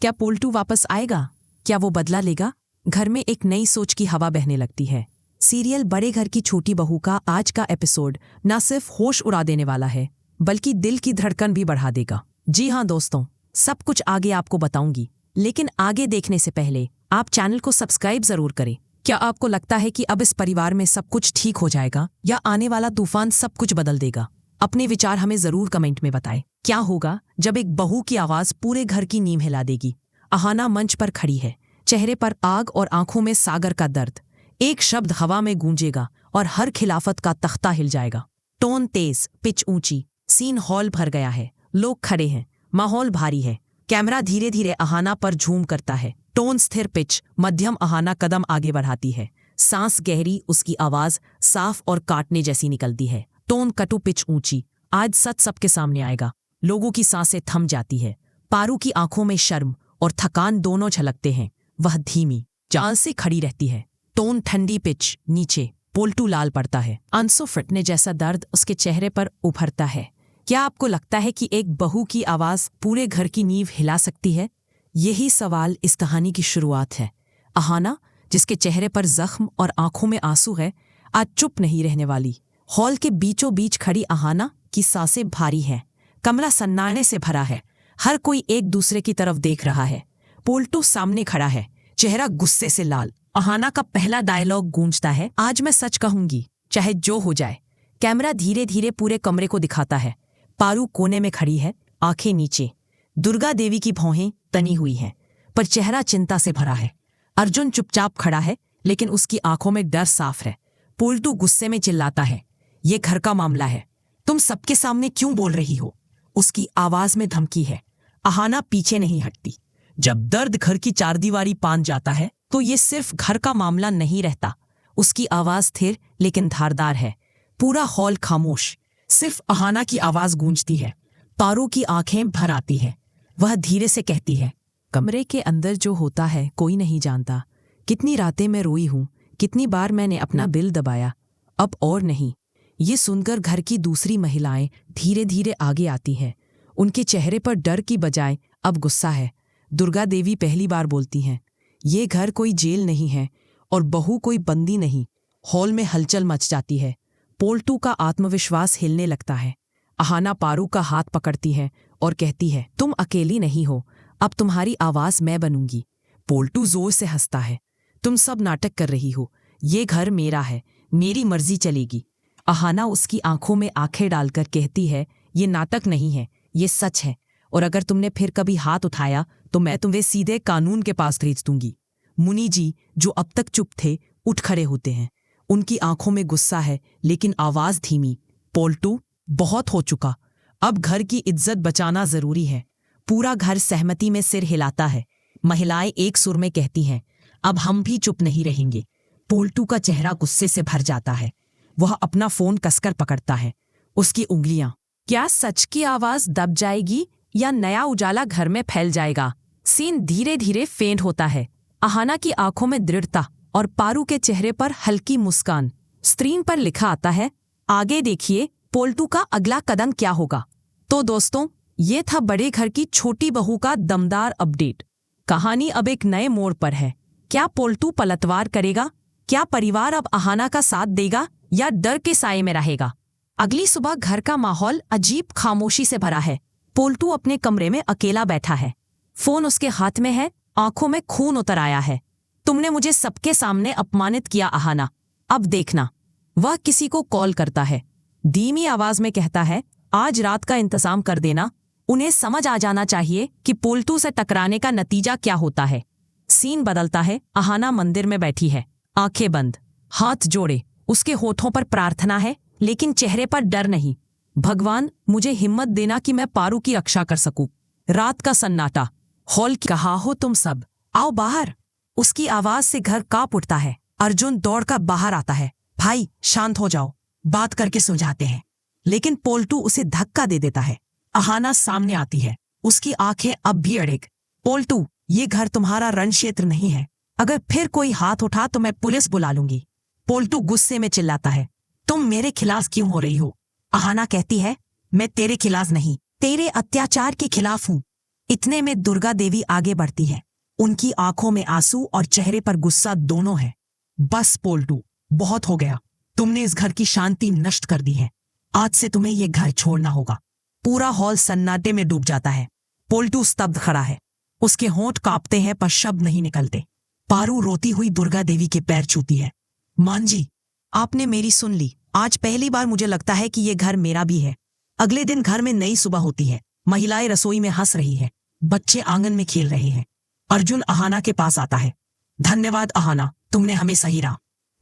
क्या पोल्टू वापस आएगा? क्या वो बदला लेगा? घर में एक नई सोच की हवा बहने लगती है। सीरियल बड़े घर की छोटी बहू का आज का एपिसोड न सिर्फ होश उड़ा देने वाला है, बल्कि दिल की धड़कन भी बढ़ा देगा। जी हाँ दोस्तों, सब कुछ आगे आपको बताऊंगी, लेकिन आगे देखने से पहले आप चैनल को सब्सक्राइब जरूर करें। क्या आपको लगता है कि अब इस परिवार में सब कुछ ठीक हो जाएगा, या आने वाला तूफान सब कुछ बदल देगा? अपने विचार हमें जरूर कमेंट में बताएं। क्या होगा जब एक बहू की आवाज पूरे घर की नींव हिला देगी? अहाना मंच पर खड़ी है, चेहरे पर आग और आंखों में सागर का दर्द। एक शब्द हवा में गूंजेगा और हर खिलाफत का तख्ता हिल जाएगा। टोन तेज, पिच ऊंची, सीन हॉल भर गया है, लोग खड़े हैं, माहौल भारी है। कैमरा धीरे धीरे अहाना पर झूम करता है। टोन स्थिर, पिच मध्यम। अहाना कदम आगे बढ़ाती है, सांस गहरी, उसकी आवाज साफ और काटने जैसी निकलती है। टोन कटु, पिच ऊंची। आज सच सबके सामने आएगा। लोगों की सांसें थम जाती है। पारू की आंखों में शर्म और थकान दोनों झलकते हैं। वह धीमी जान से खड़ी रहती है। टोन ठंडी, पिच नीचे। पोल्टू लाल पड़ता है, आंसू फटने जैसा दर्द उसके चेहरे पर उभरता है। क्या आपको लगता है कि एक बहू की आवाज पूरे घर की नींव हिला सकती है? यही सवाल इस कहानी की शुरुआत है। अहाना, जिसके चेहरे पर जख्म और आंखों में आंसू है, आज चुप नहीं रहने वाली। हॉल के बीचों बीच खड़ी अहाना की सांसें भारी हैं। कमरा सन्नाटे से भरा है, हर कोई एक दूसरे की तरफ देख रहा है। पोल्टू सामने खड़ा है, चेहरा गुस्से से लाल। अहाना का पहला डायलॉग गूंजता है, आज मैं सच कहूंगी, चाहे जो हो जाए। कैमरा धीरे धीरे पूरे कमरे को दिखाता है। पारू कोने में खड़ी है, आंखें नीचे। दुर्गा देवी की भौहें तनी हुई हैं, पर चेहरा चिंता से भरा है। अर्जुन चुपचाप खड़ा है, लेकिन उसकी आंखों में डर साफ है। पोल्टू गुस्से में चिल्लाता है, ये घर का मामला है, तुम सबके सामने क्यों बोल रही हो? उसकी आवाज में धमकी है। अहाना पीछे नहीं हटती। जब दर्द घर की चारदीवारी पान जाता है, तो ये सिर्फ घर का मामला नहीं रहता। उसकी आवाज स्थिर लेकिन धारदार है। पूरा हॉल खामोश, सिर्फ अहाना की आवाज गूंजती है। पारू की आंखें भर आती है। वह धीरे से कहती है, कमरे के अंदर जो होता है कोई नहीं जानता। कितनी रातें मैं रोई हूं, कितनी बार मैंने अपना दिल दबाया, अब और नहीं। ये सुनकर घर की दूसरी महिलाएं धीरे धीरे आगे आती हैं। उनके चेहरे पर डर की बजाय अब गुस्सा है। दुर्गा देवी पहली बार बोलती हैं, ये घर कोई जेल नहीं है और बहू कोई बंदी नहीं। हॉल में हलचल मच जाती है। पोल्टू का आत्मविश्वास हिलने लगता है। अहाना पारू का हाथ पकड़ती है और कहती है, तुम अकेली नहीं हो, अब तुम्हारी आवाज मैं बनूंगी। पोल्टू जोर से हंसता है, तुम सब नाटक कर रही हो, ये घर मेरा है, मेरी मर्जी चलेगी। अहाना उसकी आंखों में आंखें डालकर कहती है, ये नाटक नहीं है, ये सच है, और अगर तुमने फिर कभी हाथ उठाया तो मैं तुम्हें सीधे कानून के पास भेज दूंगी। मुनि जी, जो अब तक चुप थे, उठ खड़े होते हैं। उनकी आंखों में गुस्सा है, लेकिन आवाज धीमी। पोल्टू, बहुत हो चुका, अब घर की इज्जत बचाना जरूरी है। पूरा घर सहमति में सिर हिलाता है। महिलाएं एक सुर में कहती हैं, अब हम भी चुप नहीं रहेंगे। पोल्टू का चेहरा गुस्से से भर जाता है। वह अपना फोन कसकर पकड़ता है। उसकी उंगलियां, क्या सच की आवाज दब जाएगी या नया उजाला घर में फैल जाएगा? सीन धीरे धीरे फेंट होता है। अहाना की आंखों में दृढ़ता और पारू के चेहरे पर हल्की मुस्कान। स्क्रीन पर लिखा आता है, आगे देखिए पोल्टू का अगला कदम क्या होगा। तो दोस्तों, ये था बड़े घर की छोटी बहू का दमदार अपडेट। कहानी अब एक नए मोड़ पर है। क्या पोल्टू पलटवार करेगा? क्या परिवार अब अहाना का साथ देगा या डर के साए में रहेगा? अगली सुबह घर का माहौल अजीब खामोशी से भरा है। पोल्टू अपने कमरे में अकेला बैठा है। फोन उसके हाथ में है, आंखों में खून उतर आया है। तुमने मुझे सबके सामने अपमानित किया अहाना, अब देखना। वह किसी को कॉल करता है, धीमी आवाज में कहता है, आज रात का इंतजाम कर देना। उन्हें समझ आ जाना चाहिए कि पोल्टू से टकराने का नतीजा क्या होता है। सीन बदलता है। अहाना मंदिर में बैठी है, आंखें बंद, हाथ जोड़े। उसके होठों पर प्रार्थना है, लेकिन चेहरे पर डर नहीं। भगवान, मुझे हिम्मत देना कि मैं पारू की रक्षा कर सकूं। रात का सन्नाटा। हॉल की, कहाँ हो तुम सब, आओ बाहर। उसकी आवाज से घर कांप उठता है। अर्जुन दौड़कर बाहर आता है, भाई शांत हो जाओ, बात करके सुलझाते हैं। लेकिन पोल्टू उसे धक्का दे देता है। अहाना सामने आती है, उसकी आंखें अब भी अड़ेग। पोल्टू, ये घर तुम्हारा रण क्षेत्र नहीं है, अगर फिर कोई हाथ उठा तो मैं पुलिस बुला लूंगी। पोल्टू गुस्से में चिल्लाता है, तुम मेरे खिलाफ क्यों हो रही हो? अहाना कहती है, मैं तेरे खिलाफ नहीं, तेरे अत्याचार के खिलाफ हूँ। इतने में दुर्गा देवी आगे बढ़ती है। उनकी आंखों में आंसू और चेहरे पर गुस्सा दोनों है। बस पोल्टू, बहुत हो गया। तुमने इस घर की शांति नष्ट कर दी है। आज से तुम्हें यह घर छोड़ना होगा। पूरा हॉल सन्नाटे में डूब जाता है। पोल्टू स्तब्ध खड़ा है। उसके होंठ कांपते हैं पर शब्द नहीं निकलते। पारू रोती हुई दुर्गा देवी के पैर छूती है। मान जी, आपने मेरी सुन ली। आज पहली बार मुझे लगता है कि यह घर मेरा भी है। अगले दिन घर में नई सुबह होती है। महिलाएं रसोई में हंस रही है। बच्चे आंगन में खेल रहे हैं। अर्जुन अहाना के पास आता है। धन्यवाद अहाना, तुमने हमें सही राह।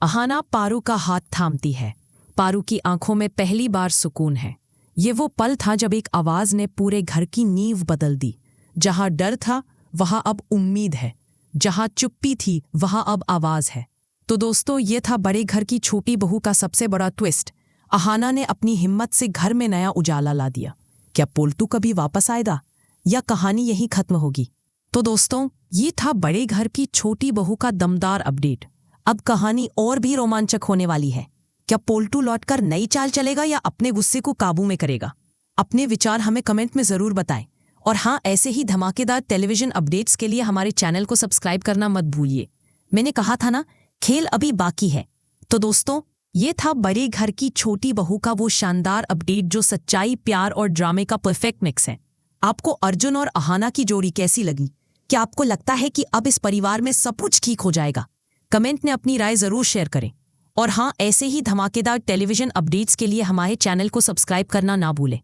अहाना पारू का हाथ थामती है। पारू की आंखों में पहली बार सुकून है। ये वो पल था जब एक आवाज ने पूरे घर की नींव बदल दी। जहां डर था वहां अब उम्मीद है। जहां चुप्पी थी वहां अब आवाज है। तो दोस्तों, ये था बड़े घर की छोटी बहू का सबसे बड़ा ट्विस्ट। अहाना ने अपनी हिम्मत से घर में नया उजाला ला दिया। क्या पोल्टू कभी वापस आएगा या कहानी यहीं खत्म होगी? तो दोस्तों, ये था बड़े घर की छोटी बहू का दमदार अपडेट। अब कहानी और भी रोमांचक होने वाली है। क्या पोल्टू लौटकर नई चाल चलेगा या अपने गुस्से को काबू में करेगा? अपने विचार हमें कमेंट में जरूर बताएं। और हाँ, ऐसे ही धमाकेदार टेलीविजन अपडेट्स के लिए हमारे चैनल को सब्सक्राइब करना मत भूलिए। मैंने कहा था ना, खेल अभी बाकी है। तो दोस्तों, ये था बड़े घर की छोटी बहू का वो शानदार अपडेट जो सच्चाई, प्यार और ड्रामे का परफेक्ट मिक्स है। आपको अर्जुन और अहाना की जोड़ी कैसी लगी? क्या आपको लगता है कि अब इस परिवार में सब कुछ ठीक हो जाएगा? कमेंट में अपनी राय जरूर शेयर करें। और हाँ, ऐसे ही धमाकेदार टेलीविजन अपडेट्स के लिए हमारे चैनल को सब्सक्राइब करना ना भूलें।